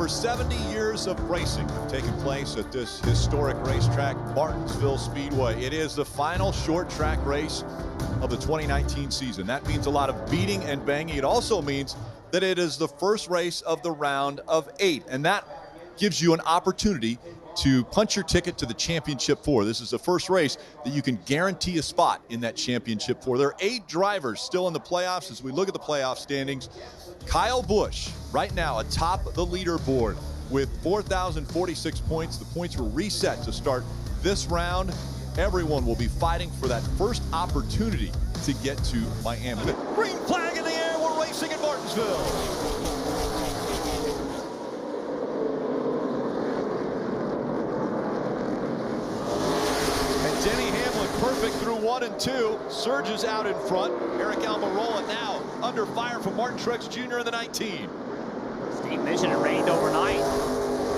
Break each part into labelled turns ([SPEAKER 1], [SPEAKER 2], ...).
[SPEAKER 1] Over 70 years of racing have taken place at this historic racetrack, Martinsville Speedway. It is the final short track race of the 2019 season. That means a lot of beating and banging. It also means that it is the first race of the round of 8, and that gives you an opportunity to punch your ticket to the Championship 4. This is the first race that you can guarantee a spot in that Championship 4. There are 8 drivers still in the playoffs. As we look at the playoff standings, Kyle Busch right now atop the leaderboard with 4,046 points. The points were reset to start this round. Everyone will be fighting for that first opportunity to get to Miami. Green flag in the air. We're racing in Martinsville. Denny Hamlin perfect through 1 and 2. Surges out in front. Eric Almirola now under fire from Truex Jr. in the 19.
[SPEAKER 2] Steve mentioned it rained overnight.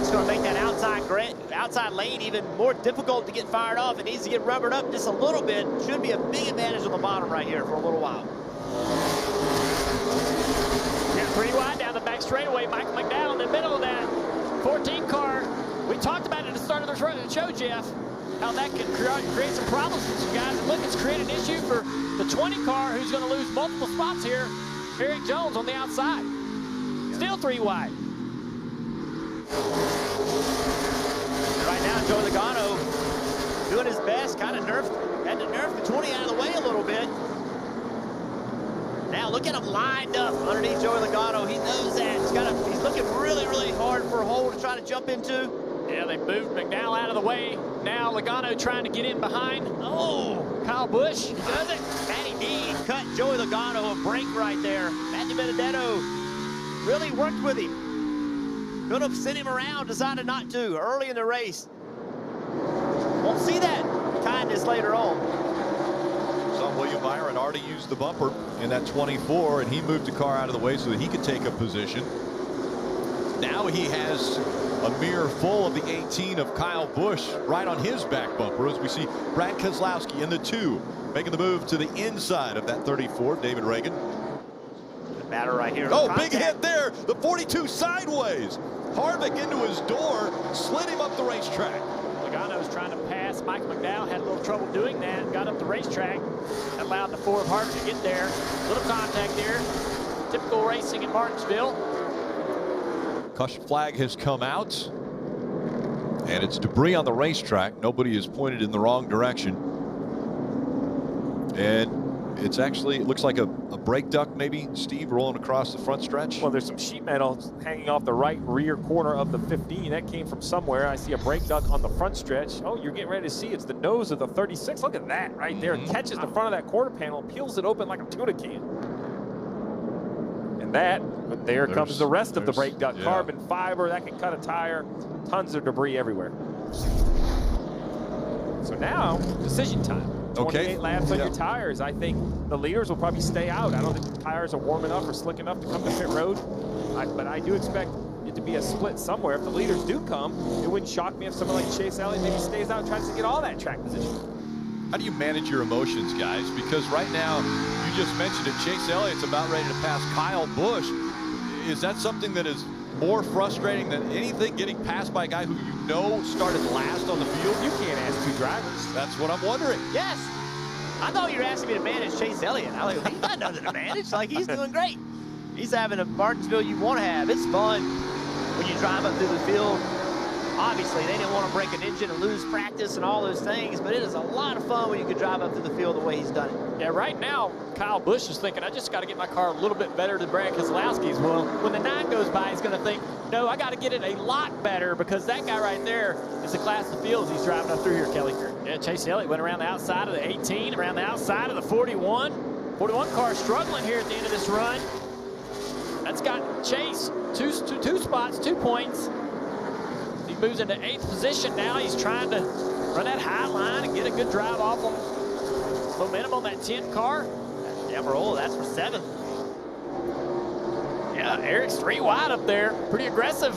[SPEAKER 2] It's going to make that outside lane even more difficult to get fired off. It needs to get rubbered up just a little bit. Should be a big advantage on the bottom right here for a little while. Yeah, pretty wide down the back straightaway. Michael McDowell in the middle of that 14 car. We talked about it at the start of the show, Jeff, how that can create some problems for some guys. And look, it's created an issue for the 20 car who's going to lose multiple spots here. Eric Jones on the outside. Still 3 wide. Right now, Joey Logano doing his best, kind of had to nerf the 20 out of the way a little bit. Now look at him lined up underneath Joey Logano. He knows that. He's looking really, really hard for a hole to try to jump into. Yeah, they moved McDowell out of the way. Now Logano trying to get in behind. Oh, Kyle Busch, he does it. Matty D cut Joey Logano a break right there. Matthew Benedetto really worked with him. Could have sent him around, decided not to early in the race. Won't see that kindness later on.
[SPEAKER 1] William Byron already used the bumper in that 24, and he moved the car out of the way so that he could take a position. Now he has a mirror full of the 18 of Kyle Busch right on his back bumper, as we see Brad Keselowski in the 2 making the move to the inside of that 34, David Reagan.
[SPEAKER 2] Matter right here.
[SPEAKER 1] Oh, big hit there. The 42 sideways. Harvick into his door, slid him up the racetrack.
[SPEAKER 2] Logano's trying to pass. Mike McDowell had a little trouble doing that. Got up the racetrack. That allowed the 4 of Harvick to get there. Little contact there. Typical racing in Martinsville.
[SPEAKER 1] Caution flag has come out. And it's debris on the racetrack. Nobody is pointed in the wrong direction. And it's actually, it looks like a brake duct maybe, Steve, rolling across the front stretch.
[SPEAKER 3] Well, there's some sheet metal hanging off the right rear corner of the 15. That came from somewhere. I see a brake duct on the front stretch. Oh, you're getting ready to see it's the nose of the 36. Look at that right there. It catches the front of that quarter panel, peels it open like a tuna can. And but there comes the rest of the brake duct. Yeah. Carbon fiber, that can cut a tire. Tons of debris everywhere. So now, decision time. 28 laps on your tires. I think the leaders will probably stay out. I don't think the tires are warm enough or slick enough to come to pit road. But I do expect it to be a split somewhere. If the leaders do come, it wouldn't shock me if someone like Chase Elliott maybe stays out and tries to get all that track position.
[SPEAKER 1] How do you manage your emotions, guys? Because right now, you just mentioned it, Chase Elliott's about ready to pass Kyle Busch. Is that something that is more frustrating than anything, getting passed by a guy who you know started last on the field?
[SPEAKER 3] You can't ask 2 drivers.
[SPEAKER 1] That's what I'm wondering.
[SPEAKER 2] Yes. I thought you were asking me to manage Chase Elliott. I was like, he's got nothing to manage. Like, he's doing great. He's having a Martinsville you want to have. It's fun when you drive up through the field. Obviously, they didn't want to break an engine and lose practice and all those things, but it is a lot of fun when you can drive up through the field the way he's done it.
[SPEAKER 3] Yeah, right now, Kyle Busch is thinking, I just got to get my car a little bit better than Brad Keselowski's. Well, when the 9 goes by, he's going to think, no, I got to get it a lot better, because that guy right there is the class of fields he's driving up through here, Kelly.
[SPEAKER 2] Yeah, Chase Elliott went around the outside of the 18, around the outside of the 41. 41 car struggling here at the end of this run. That's got Chase two spots, 2 points. He moves into 8th position now. He's trying to run that high line and get a good drive off on momentum on that 10 car. Almirola, that's for 7th. Yeah, Eric's 3 wide up there. Pretty aggressive.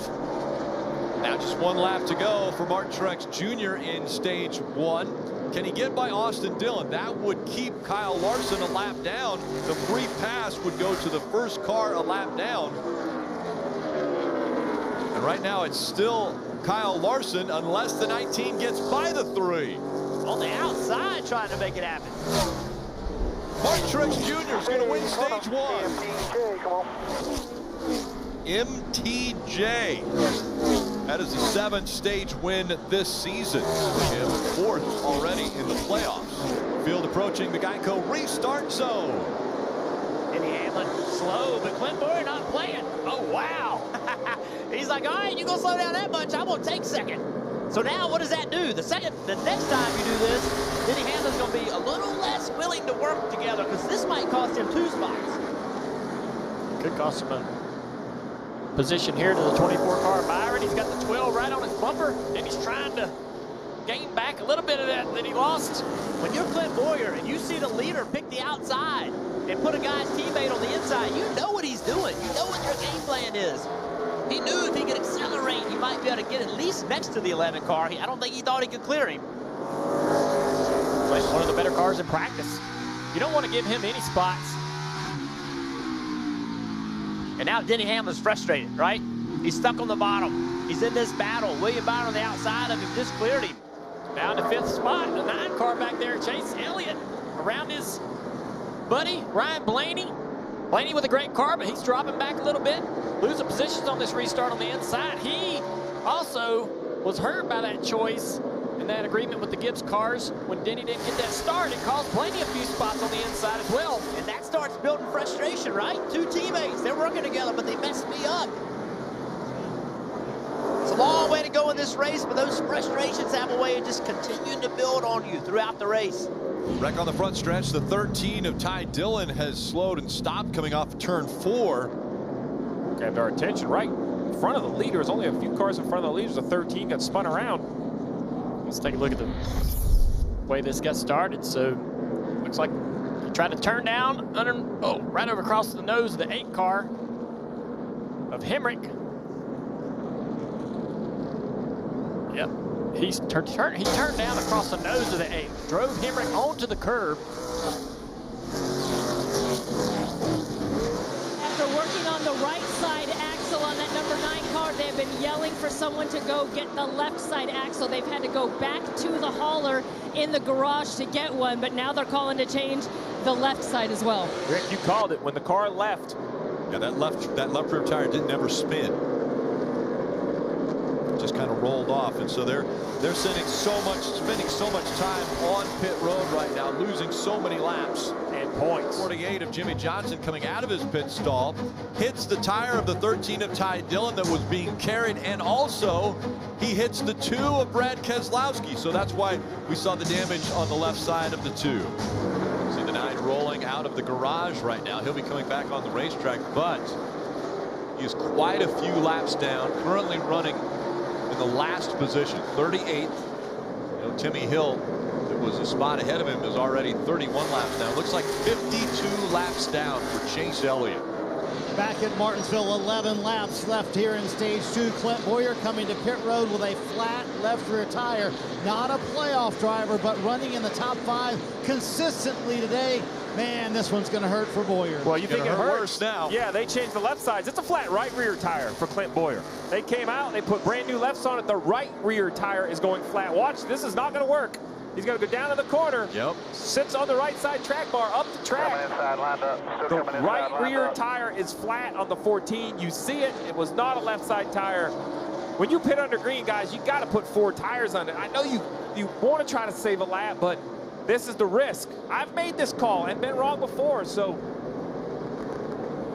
[SPEAKER 1] Now just 1 lap to go for Truex Jr. in stage 1. Can he get by Austin Dillon? That would keep Kyle Larson a lap down. The free pass would go to the first car a lap down. And right now it's still Kyle Larson unless the 19 gets by the 3.
[SPEAKER 2] On the outside trying to make it happen.
[SPEAKER 1] Truex Jr. is going to win stage 1. MTJ. That is the 7th stage win this season. And 4th already in the playoffs. Field approaching the Geico restart zone.
[SPEAKER 2] Denny Hamlin slow, but Clint Boyer not playing. Oh, wow. He's like, all right, you're going to slow down that much. I'm going to take second. So now what does that do? The next time you do this, Denny Hamlin's going to be a little less willing to work together because this might cost him 2 spots. Could cost him a position here to the 24 car. Byron, he's got the 12 right on his bumper, and he's trying to gain back a little bit of that he lost. When you're Clint Boyer and you see the leader pick the outside and put a guy's teammate on the inside, you know what he's doing. You know what your game plan is. He knew if he could accelerate, he might be able to get at least next to the 11 car. I don't think he thought he could clear him. But one of the better cars in practice.
[SPEAKER 3] You don't want to give him any spots.
[SPEAKER 2] And now Denny Hamlin's frustrated, right? He's stuck on the bottom. He's in this battle. William Byron on the outside of him just cleared him.
[SPEAKER 3] Down to 5th spot. The 9 car back there, Chase Elliott, around his buddy, Ryan Blaney. Blaney with a great car, but he's dropping back a little bit. Losing positions on this restart on the inside. He also was hurt by that choice and that agreement with the Gibbs cars. When Denny didn't get that start, it caused Blaney a few spots on the inside as well.
[SPEAKER 2] And that starts building frustration, right? 2 teammates, they're working together, but they messed me up. It's a long way to go in this race, but those frustrations have a way of just continuing to build on you throughout the race.
[SPEAKER 1] Wreck on the front stretch. The 13 of Ty Dillon has slowed and stopped coming off turn 4.
[SPEAKER 3] Grabbed our attention right in front of the leaders. Only a few cars in front of the leaders. The 13 got spun around.
[SPEAKER 2] Let's take a look at the way this got started. So looks like he tried to turn down right over across the nose of the 8 car of Hemrick. Yep. He turned down across the nose of the 8, drove Hemrick onto the curb.
[SPEAKER 4] After working on the right side axle on that number 9 car, they've been yelling for someone to go get the left side axle. They've had to go back to the hauler in the garage to get one, but now they're calling to change the left side as well.
[SPEAKER 3] Rick, you called it when the car left.
[SPEAKER 1] Yeah, that left rear tire didn't ever spin. Just kind of rolled off, and so they're spending so much time on pit road right now, losing so many laps
[SPEAKER 3] and points.
[SPEAKER 1] 48 of Jimmy Johnson coming out of his pit stall, hits the tire of the 13 of Ty Dillon that was being carried, and also he hits the 2 of Brad Keselowski. So that's why we saw the damage on the left side of the 2. See the 9 rolling out of the garage right now. He'll be coming back on the racetrack, but he is quite a few laps down, currently running in the last position, 38th. You know, Timmy Hill, that was a spot ahead of him, is already 31 laps down. Looks like 52 laps down for Chase Elliott.
[SPEAKER 5] Back at Martinsville, 11 laps left here in stage 2. Clint Boyer coming to pit road with a flat left rear tire. Not a playoff driver, but running in the top 5 consistently today. Man, this one's going to hurt for Boyer.
[SPEAKER 3] Well, you think it hurts
[SPEAKER 1] worse now?
[SPEAKER 3] Yeah, they changed the left sides. It's a flat right rear tire for Clint Boyer. They came out, they put brand new lefts on it. The right rear tire is going flat. Watch, this is not going to work. He's going to go down to the corner.
[SPEAKER 1] Yep.
[SPEAKER 3] Sits on the right side track bar, up the track. The right rear tire is flat on the 14. You see it. It was not a left side tire. When you pit under green, guys, you got to put 4 tires on it. I know you want to try to save a lap, but this is the risk. I've made this call and been wrong before, so.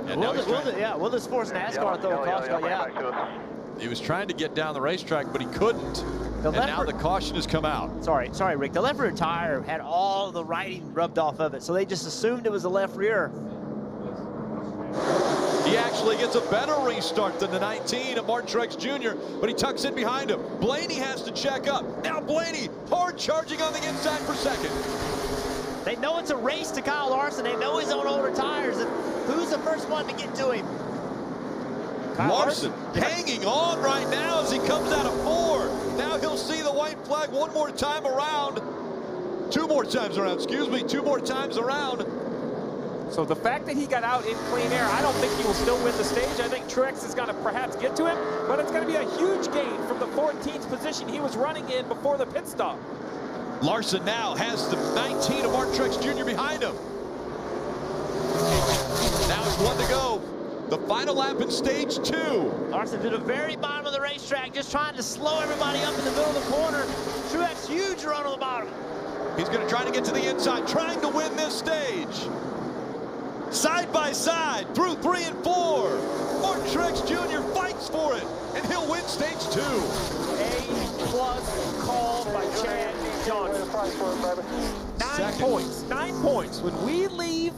[SPEAKER 1] And
[SPEAKER 2] Will this force NASCAR to throw a caution? Yeah.
[SPEAKER 1] He was trying to get down the racetrack, but he couldn't. And now the caution has come out.
[SPEAKER 2] Sorry, Rick. The left rear tire had all the writing rubbed off of it, so they just assumed it was the left rear.
[SPEAKER 1] He actually gets a better restart than the 19 of Truex Jr., but he tucks in behind him. Blaney has to check up. Now Blaney hard charging on the inside for second.
[SPEAKER 2] They know it's a race to Kyle Larson. They know he's on older tires. And who's the first one to get to him?
[SPEAKER 1] Larson hanging on right now as he comes out of 4. Now he'll see the white flag one more time around. 2 more times around, excuse me, 2 more times around.
[SPEAKER 3] So the fact that he got out in clean air, I don't think he will still win the stage. I think Truex is going to perhaps get to him, but it's going to be a huge gain from the 14th position he was running in before the pit stop.
[SPEAKER 1] Larson now has the 19 of Truex Jr. behind him. Now it's 1 to go. The final lap in stage 2.
[SPEAKER 2] Larson to the very bottom of the racetrack, just trying to slow everybody up in the middle of the corner. Truex, huge run on the bottom.
[SPEAKER 1] He's going to try to get to the inside, trying to win this stage. Side by side through 3 and 4. Truex Jr. fights for it, and he'll win stage 2.
[SPEAKER 3] A+ call by Chad Johnson. 9 points. 9 points. When we leave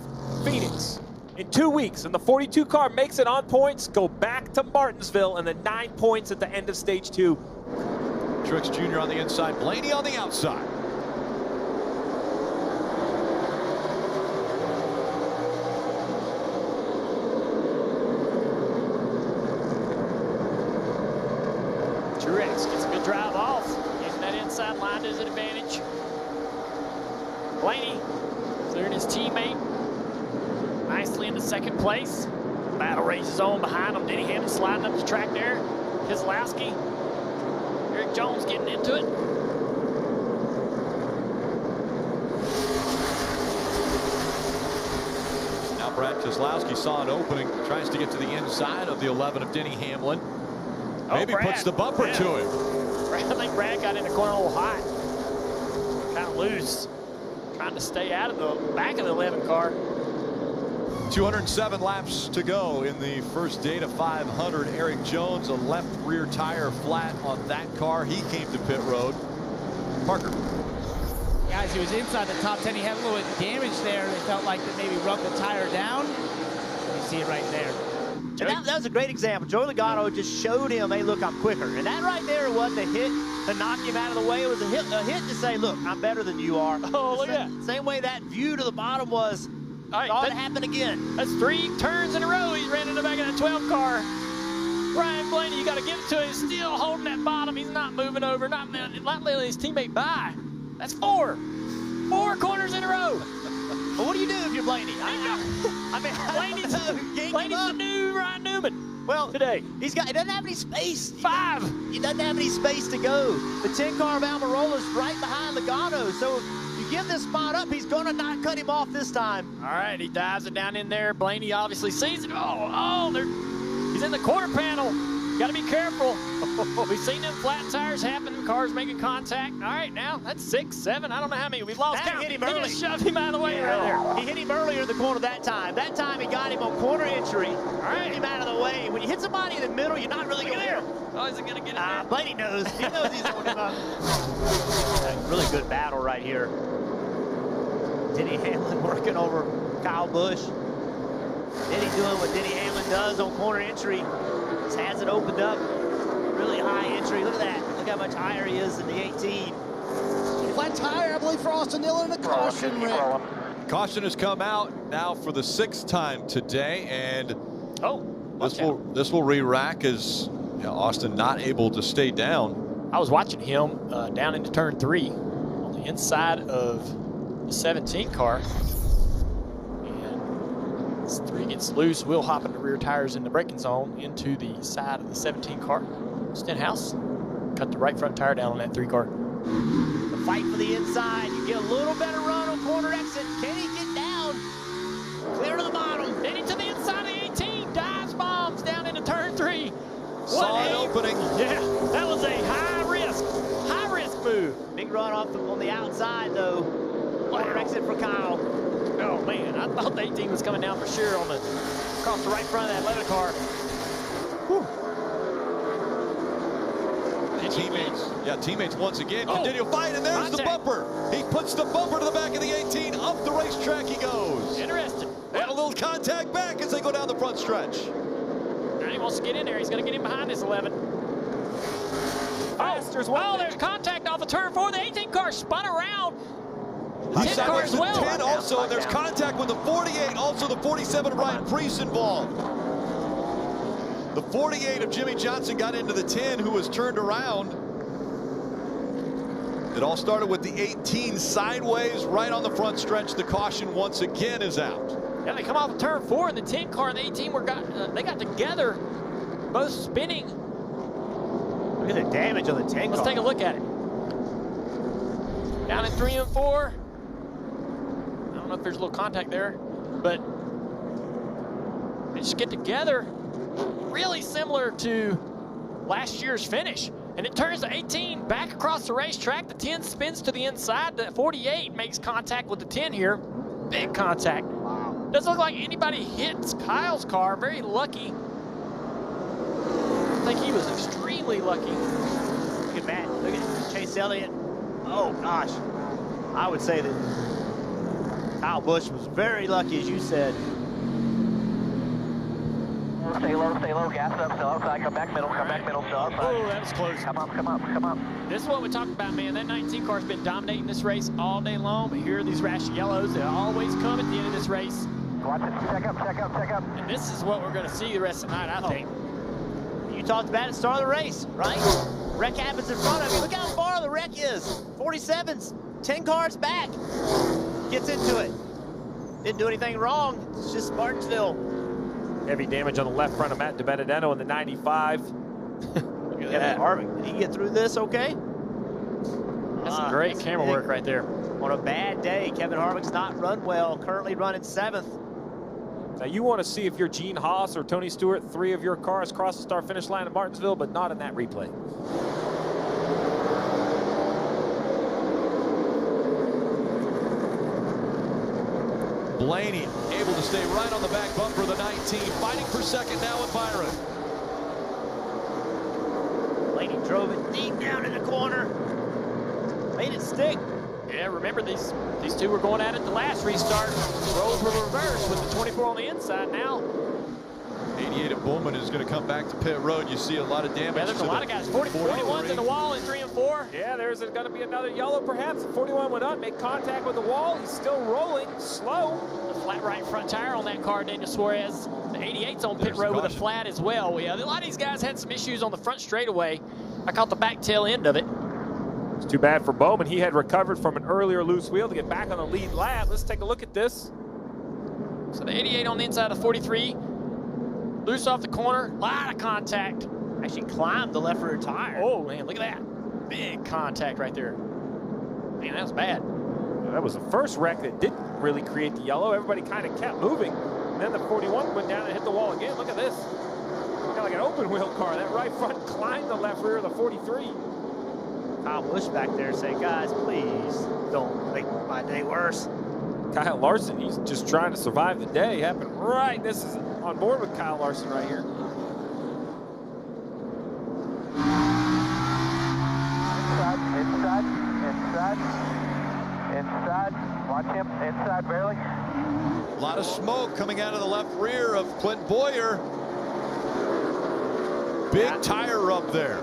[SPEAKER 3] Phoenix in 2 weeks and the 42 car makes it on points, go back to Martinsville and then 9 points at the end of stage 2.
[SPEAKER 1] Truex Jr. on the inside, Blaney on the outside.
[SPEAKER 2] Truex gets a good drive off, using that inside line to his advantage. Blaney clearing his teammate nicely into second place. Battle races on behind him. Denny Hamlin sliding up the track there. Keselowski. Erik Jones getting into it.
[SPEAKER 1] Now Brad Keselowski saw an opening, tries to get to the inside of the 11 of Denny Hamlin. Maybe puts the bumper to him.
[SPEAKER 2] I think Brad got in the corner a little hot. Kind of loose. Trying to stay out of the back of the 11 car.
[SPEAKER 1] 207 laps to go in the first day to 500. Erik Jones, a left rear tire flat on that car. He came to pit road. Parker.
[SPEAKER 5] Guys, he was inside the top 10. He had a little bit of damage there. They felt like that maybe rubbed the tire down. You see it right there.
[SPEAKER 2] And that was a great example. Joey Logano just showed him, hey, look, I'm quicker. And that right there wasn't a hit to knock him out of the way. It was a hit to say, look, I'm better than you are.
[SPEAKER 3] Oh, look at that.
[SPEAKER 2] Same way that view to the bottom was.
[SPEAKER 3] All right,
[SPEAKER 2] That happened again.
[SPEAKER 3] That's 3 turns in a row. He's ran in the back of that 12 car. Ryan Blaney, you got to give it to him. Still holding that bottom. He's not moving over, not letting his teammate by. That's 4 corners in a row.
[SPEAKER 2] Well, what do you do if you're Blaney? I mean,
[SPEAKER 3] Blaney's the new Ryan Newman.
[SPEAKER 2] Well,
[SPEAKER 3] today
[SPEAKER 2] he doesn't have any space.
[SPEAKER 3] 5.
[SPEAKER 2] He doesn't have any space to go. The 10 car of Almirola's right behind Logano. So if you give this spot up, he's going to not cut him off this time. All right, he dives it down in there. Blaney obviously sees it. He's in the quarter panel. Got to be careful. We've seen them flat tires happen. Cars making contact. All right, now that's 6, 7. I don't know how many. We've lost count. Hit him early.
[SPEAKER 3] He just shoved him out of the way right there.
[SPEAKER 2] He hit him earlier in the corner that time. That time he got him on corner entry. All right, hit him out of the way. When you hit somebody in the middle, you're not really going to.
[SPEAKER 3] Oh, is it going to get in there?
[SPEAKER 2] Blaney knows. He knows he's holding him up. Really good battle right here. Denny Hamlin working over Kyle Busch. Denny doing what Denny Hamlin does on corner entry. Just has it opened up. Really high entry. Look at that. Look how much higher he is than the 18.
[SPEAKER 5] Flat tire, I believe, for Austin Dillon, and a caution, Rick.
[SPEAKER 1] Caution has come out now for the 6th time today, and this will re-rack as Austin not able to stay down.
[SPEAKER 2] I was watching him down into turn 3 on the inside of the 17 car. And as 3 gets loose, Will hopping the rear tires in the braking zone into the side of the 17 car. Stenhouse cut the right front tire down on that 3 car. The fight for the inside. You get a little better run on corner exit. Can he get down? Clear to the bottom. Denny to the inside of the 18. Dives bombs down into turn 3.
[SPEAKER 1] Saw an opening.
[SPEAKER 2] Yeah, that was a high risk move. Big run off on the outside though. Corner exit for Kyle. Oh man, I thought the 18 was coming down for sure across the right front of that leather car. Whew.
[SPEAKER 1] Teammates once again continue to fight, and there's the bumper. He puts the bumper to the back of the 18. Up the racetrack he goes.
[SPEAKER 2] Interesting.
[SPEAKER 1] And a little contact back as they go down the front stretch.
[SPEAKER 2] Now he wants to get in there. He's going to get in behind this 11. There's contact off of turn 4. The 18 car spun around. The 10 car as well.
[SPEAKER 1] 10 also, and there's contact with the 48. Also the 47 of Ryan Preece involved. The 48 of Jimmy Johnson got into the 10, who was turned around. It all started with the 18 sideways right on the front stretch. The caution once again is out.
[SPEAKER 2] Yeah, they come off of turn 4, and the 10 car and the 18 they got together, both spinning.
[SPEAKER 6] Look at the damage on the 10 car.
[SPEAKER 2] Let's take a look at it. Down in 3 and 4. I don't know if there's a little contact there, but they just get together. Really similar to last year's finish. And it turns the 18 back across the racetrack. The 10 spins to the inside. The 48 makes contact with the 10 here. Big contact. Wow. Doesn't look like anybody hits Kyle's car. Very lucky. I think he was extremely lucky.
[SPEAKER 6] Look at Matt. Look at Chase Elliott. Oh, gosh. I would say that Kyle Busch was very lucky, as you said.
[SPEAKER 7] Stay low, gas up, still outside, come back middle, still outside.
[SPEAKER 2] Oh, that was close.
[SPEAKER 7] Come up.
[SPEAKER 2] This is what we talked about, man. That 19 car's been dominating this race all day long, but here are these rash yellows. They always come at the end of this race.
[SPEAKER 7] Watch it, check up.
[SPEAKER 2] And this is what we're going to see the rest of the night, I think.
[SPEAKER 6] You talked about it at the start of the race, right? Wreck happens in front of you. Look how far the wreck is. 47's 10 cars back. Gets into it. Didn't do anything wrong. It's just Martinsville.
[SPEAKER 3] Heavy damage on the left front of Matt DiBenedetto in the 95.
[SPEAKER 6] Look at that. Harvick, did he get through this okay?
[SPEAKER 2] That's some great camera work right there.
[SPEAKER 6] On a bad day, Kevin Harvick's not run well. Currently running 7th.
[SPEAKER 3] Now you want to see if you're Gene Haas or Tony Stewart, 3 of your cars cross the start-finish line at Martinsville, but not in that replay.
[SPEAKER 1] Blaney able to stay right on the back bumper of the 19, fighting for second now with Byron.
[SPEAKER 6] Blaney drove it deep down in the corner. Made it stick.
[SPEAKER 2] Yeah, remember these two were going at it the last restart. Roles were reversed with the 24 on the inside now.
[SPEAKER 1] 88 at Bowman is going to come back to pit road. You see a lot of damage.
[SPEAKER 2] Yeah, there's a lot of guys. 41's in the wall in 3 and 4.
[SPEAKER 3] Yeah, there's going to be another yellow perhaps. 41 went up, make contact with the wall. He's still rolling, slow.
[SPEAKER 2] The flat right front tire on that car, Daniel Suarez. The 88's on pit road with a flat as well. Yeah, a lot of these guys had some issues on the front straightaway. I caught the back tail end of it.
[SPEAKER 3] It's too bad for Bowman. He had recovered from an earlier loose wheel to get back on the lead lap. Let's take a look at this.
[SPEAKER 2] So the 88 on the inside of the 43. Loose off the corner, lot of contact.
[SPEAKER 6] Actually climbed the left rear tire.
[SPEAKER 2] Oh, man, look at that. Big contact right there. Man, that was bad.
[SPEAKER 3] That was the first wreck that didn't really create the yellow. Everybody kind of kept moving. And then the 41 went down and hit the wall again. Look at this. Kind of like an open wheel car. That right front climbed the left rear of the 43.
[SPEAKER 6] Kyle Busch back there saying, guys, please don't make my day worse.
[SPEAKER 3] Kyle Larson, he's just trying to survive the day. Happened right. This is on board with Kyle Larson right here.
[SPEAKER 7] Inside. Watch him, inside barely.
[SPEAKER 1] A lot of smoke coming out of the left rear of Clint Boyer. Big tire rub there.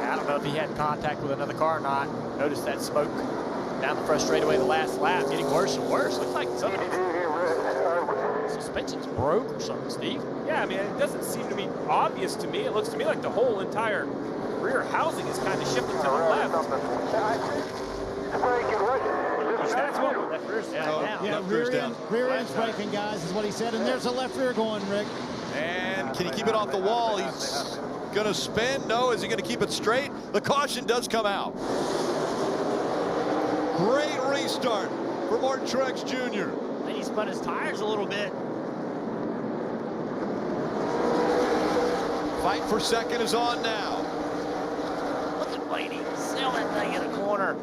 [SPEAKER 2] I don't know if he had contact with another car or not. Notice that smoke down the front straightaway the last lap, getting worse and worse. Looks like something. Suspension's broke or something, Steve.
[SPEAKER 3] Yeah, I mean, it doesn't seem to be obvious to me. It looks to me like the whole entire rear housing is kind of shifted to the left.
[SPEAKER 6] That's what left rear's down.
[SPEAKER 5] Yeah, rear end's braking, guys, is what he said. And there's a left rear going, Rick.
[SPEAKER 1] And can he keep it off the wall? He's going to spin. No, is he going to keep it straight? The caution does come out. Great restart for Martin Truex Jr.
[SPEAKER 6] Then he spun his tires a little bit.
[SPEAKER 1] Fight for second is on now.
[SPEAKER 6] Look at Blaney sail that thing in the corner.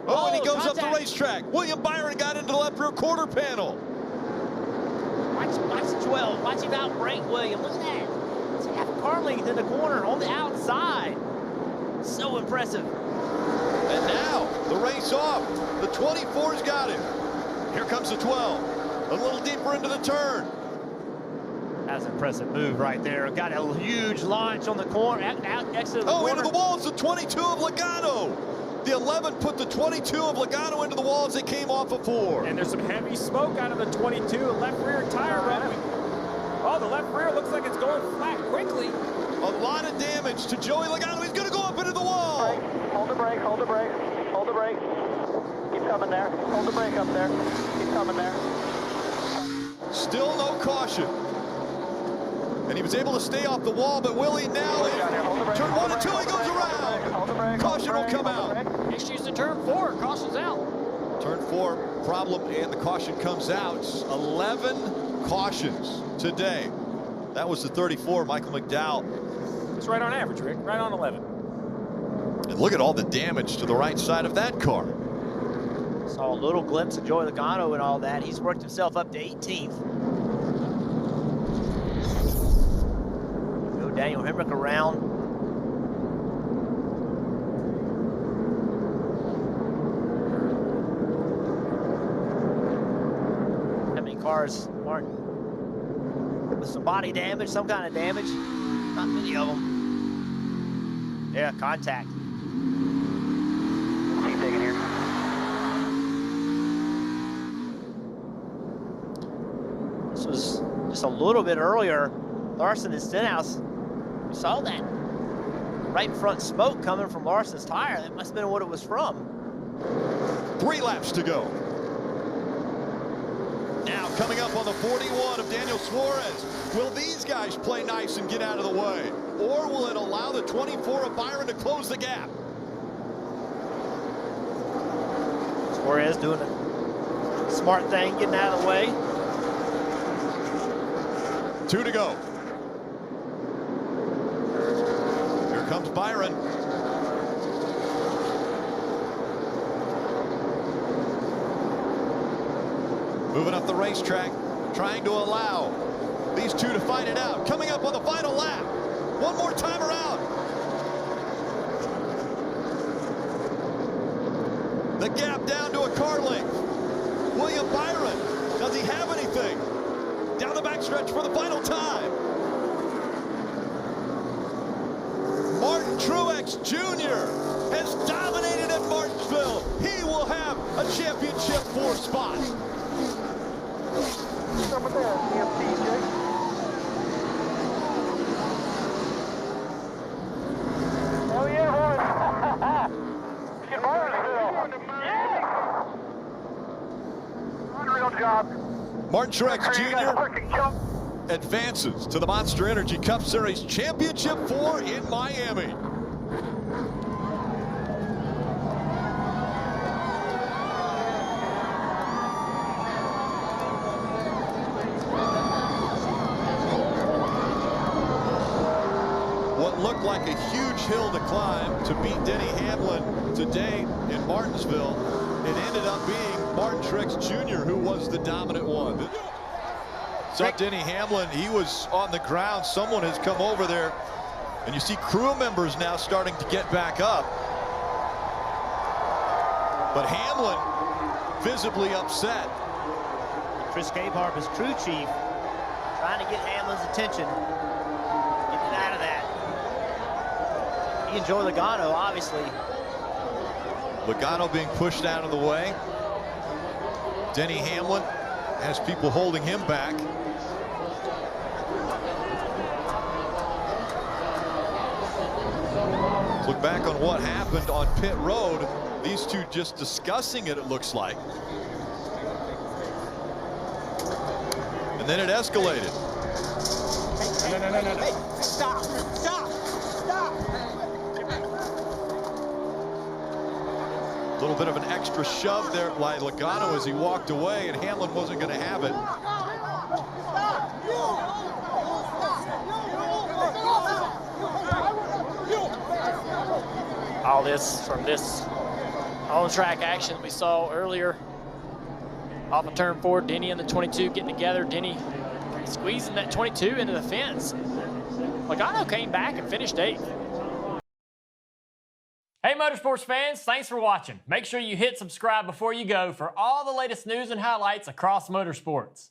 [SPEAKER 1] Oh, and he goes
[SPEAKER 6] contact.
[SPEAKER 1] up the racetrack. William Byron got into the left rear quarter panel.
[SPEAKER 6] Watch the 12. Watch him outbrake William. Look at that. It's half a car length in the corner on the outside. So impressive.
[SPEAKER 1] And now the race off. The 24's got him. Here comes the 12. A little deeper into the turn.
[SPEAKER 6] That's an impressive move right there. Got a huge launch on the corner. Out next to the corner.
[SPEAKER 1] Into the wall. It's the 22 of Logano. The 11 put the 22 of Logano into the wall as they came off of 4.
[SPEAKER 3] And there's some heavy smoke out of the 22. Left rear tire rub. Oh, the left rear looks like it's going flat quickly.
[SPEAKER 1] A lot of damage to Joey Logano. He's going to go up into the wall.
[SPEAKER 7] Hold the brake, hold the brake, hold the brake. Keep coming there. Hold the brake up there. Keep coming there.
[SPEAKER 1] Still no caution. And he was able to stay off the wall, but will he now? Turn 1 and 2, he goes around. Caution will come out.
[SPEAKER 2] Issues in turn 4, caution's out.
[SPEAKER 1] Turn 4, problem, and the caution comes out. 11 cautions today. That was the 34, Michael McDowell.
[SPEAKER 3] It's right on average, Rick, right on 11.
[SPEAKER 1] And look at all the damage to the right side of that car.
[SPEAKER 6] Saw a little glimpse of Joey Logano and all that. He's worked himself up to 18th. Go Daniel Hemrick around. How many cars aren't with some body damage, some kind of damage? Not many of them. Yeah, contact.
[SPEAKER 7] Keep taking here.
[SPEAKER 6] This was just a little bit earlier. Larson and Stenhouse, we saw that right front smoke coming from Larson's tire. That must have been what it was from.
[SPEAKER 1] 3 laps to go. Now coming up on the 41 of Daniel Suarez. Will these guys play nice and get out of the way? Or will it allow the 24 of Byron to close the gap?
[SPEAKER 6] Suarez doing a smart thing, getting out of the way.
[SPEAKER 1] 2 to go. Here comes Byron. Moving up the racetrack, trying to allow these two to fight it out. Coming up on the final lap. One more time around. The gap down to a car length. William Byron, does he have anything? Down the backstretch for the final time. Martin Truex Jr. has dominated at Martinsville. He will have a championship 4 spot.
[SPEAKER 7] Number there, CMC, Oh yeah, boys. Get Martinsville. Yeah. Unreal job.
[SPEAKER 1] Martin Truex Jr. advances to the Monster Energy Cup Series Championship 4 in Miami. What looked like a huge hill to climb to beat Denny Hamlin today in Martinsville, it ended up being Martin Truex Jr. who was the dominant one. Saw Denny Hamlin, he was on the ground. Someone has come over there, and you see crew members now starting to get back up. But Hamlin visibly upset.
[SPEAKER 6] Chris Gabehart, his crew chief, trying to get Hamlin's attention, getting out of that. He and Joey Logano, obviously.
[SPEAKER 1] Logano being pushed out of the way. Denny Hamlin has people holding him back. Let's look back on what happened on pit road. These two just discussing it looks like. And then it escalated.
[SPEAKER 6] No. Hey, stop.
[SPEAKER 1] A little bit of an extra shove there by Logano as he walked away, and Hamlin wasn't going to have it.
[SPEAKER 2] All this from this on-track action we saw earlier. Off of turn 4, Denny and the 22 getting together. Denny squeezing that 22 into the fence. Logano came back and finished 8th. Hey Motorsports fans, thanks for watching. Make sure you hit subscribe before you go for all the latest news and highlights across motorsports.